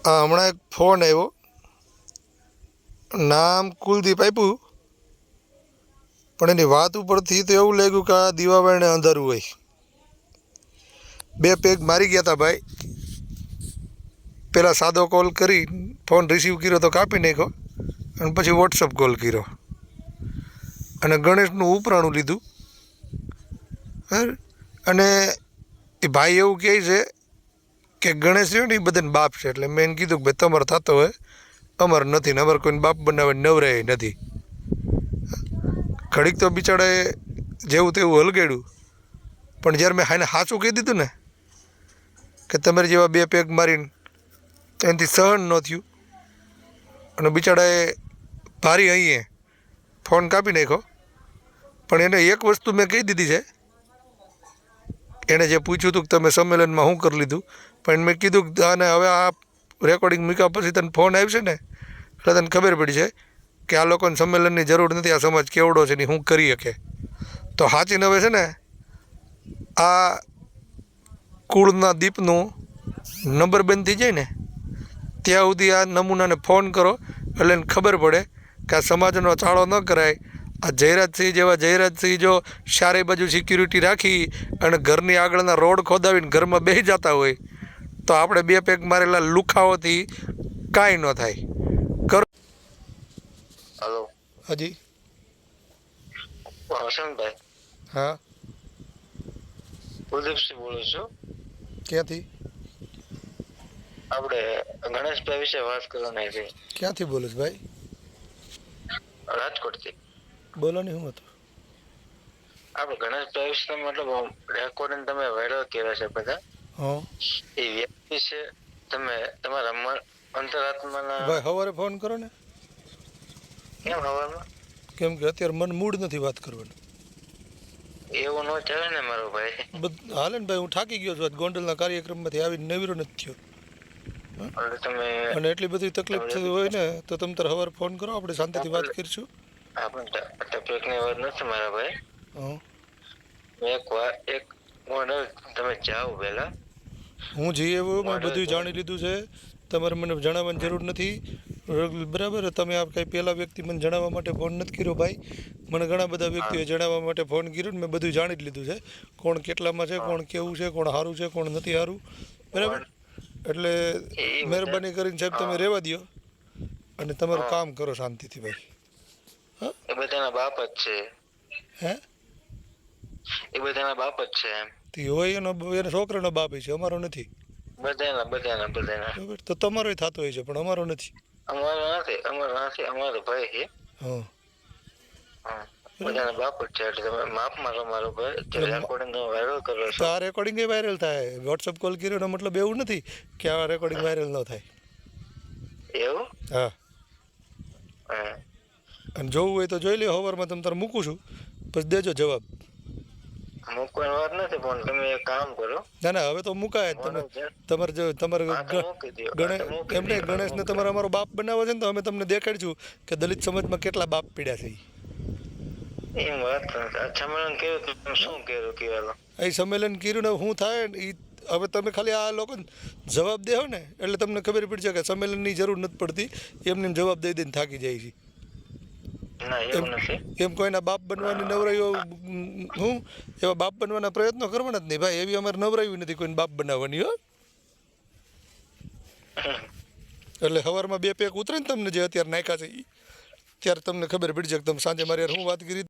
હમણાં એક ફોન આવ્યો, નામ કુલદીપ આપ્યું, પણ એની વાત ઉપરથી તો એવું લાગ્યું કે આ દીવાબાઈને અંધારું હોય. બે પેગ મારી ગયા હતા ભાઈ. પહેલાં સાદો કોલ કરી ફોન રિસીવ કર્યો તો કાપી નાખ્યો, અને પછી વોટ્સઅપ કોલ કર્યો અને ગણેશનું ઉપરાણું લીધું. અને એ ભાઈ એવું કહે છે કે ગણેશ રહ્યો ને એ બધાને બાપ છે. એટલે મેં એને કીધું કે ભાઈ તમારે થતો હોય, અમારે નથી ને, અમારે કોઈને બાપ બનાવે નવરાય નથી. ઘડીક તો બિચારાએ જેવું તેવું હલગાડ્યું, પણ જ્યારે મેં હાને સાચું કહી દીધું ને કે તમારી જેવા બે પેગ મારીને એનાથી સહન ન થયું, અને બિચારાએ ભારી અહીંયા ફોન કાપી નાખ્યો. પણ એને એક વસ્તુ મેં કહી દીધી છે. એણે જે પૂછ્યું હતું કે તમે સંમેલનમાં શું કરી લીધું, પણ મેં કીધું કે આને હવે આ રેકોર્ડિંગ મૂક્યા પછી તને ફોન આવશે ને એટલે તને ખબર પડી છે કે આ લોકોને સંમેલનની જરૂર નથી, આ સમાજ કેવડો છે ને શું કરી શકે. તો સાચીને હવે છે ને આ કુળના દીપનું નંબર બંધ થઈ જાય ને ત્યાં સુધી આ નમૂનાને ફોન કરો, એટલે એને ખબર પડે કે આ સમાજનો ચાળો ન કરાય. આ જયરાજસિંહ જેવા જયરાજસિંહ જો ચારે બાજુ સિક્યુરિટી રાખી અને ઘરની આગળના રોડ ખોદાવીને ઘરમાં બેસી જતા હોય તો આપણે બે પેગ મારેલા લુખાઓથી કાંઈ ન થાય. કરો. હલો. હાજી. હસનભાઈ. હા. કુલદીપસિંહ બોલું છું. ક્યાંથી? આપણે ગણેશભાઈ વિશે વાત કરવાની છે. ક્યાંથી બોલો છો ભાઈ? રાજકોટથી. બોલો ને, શું હતું? આપણે ગણેશભાઈ વિશે મતલબ રેકોર્ડિંગ તમે વાયરલ કર્યા છે બધા. હા. એ વ્યક્તિ છે તમે તમારા અંતરાત્માના. ભાઈ સવારે ફોન કરો ને. કેમ હવામાં? કેમ કે અત્યારે મને મૂડ નથી વાત કરવાનું. એવું ન ચાલે ને મારો ભાઈ. હાલે ને ભાઈ, હું થાકી ગયો છું. ગોંડલના કાર્યક્રમમાંથી આવીને નવીરો નથી થયો. તમે અને એટલી બધી તકલીફ થતી હોય ને તો તમે તારે સવારે ફોન કરો, આપણે શાંતિથી વાત કરીશું. આપણે ટપકની વાત નથી મારા ભાઈ. હા. એક તમે જાઓ પહેલા. હું જઈ આવ્યો, મેં બધું જાણી લીધું છે. તમારે મને જણાવવાની જરૂર નથી, બરાબર? તમે આ કંઈ પહેલાં વ્યક્તિ મને જણાવવા માટે ફોન નથી કર્યો ભાઈ. મને ઘણા બધા વ્યક્તિઓએ જણાવવા માટે ફોન કર્યો ને મેં બધું જાણી જ લીધું છે. કોણ કેટલામાં છે, કોણ કેવું છે, કોણ સારું છે, કોણ નથી સારું, બરાબર? એટલે મહેરબાની કરીને સાહેબ તમે રહેવા દો અને તમારું કામ કરો શાંતિથી ભાઈ. હા, એ બધાના બાપ જ છે. હે? એ બધાના બાપ જ છે એમ. તે હોય એના છોકરાનો બાપ છે, અમારો નથી. બધાના બરાબર, તો તમારો થતો હોય છે પણ અમારો નથી. અમારો ભાઈ છે. હા. બધાના બાપ જ છે. એટલે તમે માપમાં રહો મારો ભાઈ. રેકોર્ડિંગ વાયરલ કરો છો. તો આ રેકોર્ડિંગ એ વાયરલ થાય. વોટ્સઅપ કોલ કર્યોનો મતલબ એવું નથી કે આ રેકોર્ડિંગ વાયરલ ન થાય. એવું? હા. અને જોવું હોય તો જોઈ લ્યો. સવારમાં તમે તારે મૂકું છું, પછી દેજો જવાબ. મૂકવાની વાત નથી, પણ તમે એક કામ કરો. ના ના, હવે તો મુકાય જ. તમારે એમને ગણેશને તમારે અમારો બાપ બનાવો છે ને, તો અમે તમને દેખાડીશું કે દલિત સમાજમાં કેટલા બાપ પીડ્યા છે. એમ વાત સંમેલન કર્યું, શું કર્યું કહેવાલો? એ સંમેલન કર્યું ને શું થાય એ હવે તમે ખાલી આ લોકોને જવાબ દેવો ને એટલે તમને ખબર પડશે કે સંમેલનની જરૂર નથી પડતી. એમને જવાબ દઈ દઈને થાકી જાય છે. એમ કોઈના બાપ બનવાની નવરાઈઓ હું એવા બાપ બનવાના પ્રયત્નો કરવાના જ નહીં ભાઈ. એવી અમારે નવરાવી નથી કોઈને બાપ બનાવવાની. હો, એટલે સવારમાં બે પેક ઉતરે ને તમને જે અત્યારે નાખ્યા છે ત્યારે તમને ખબર પડી જાય કે તમે સાંજે મારી યાર હું વાત કરી.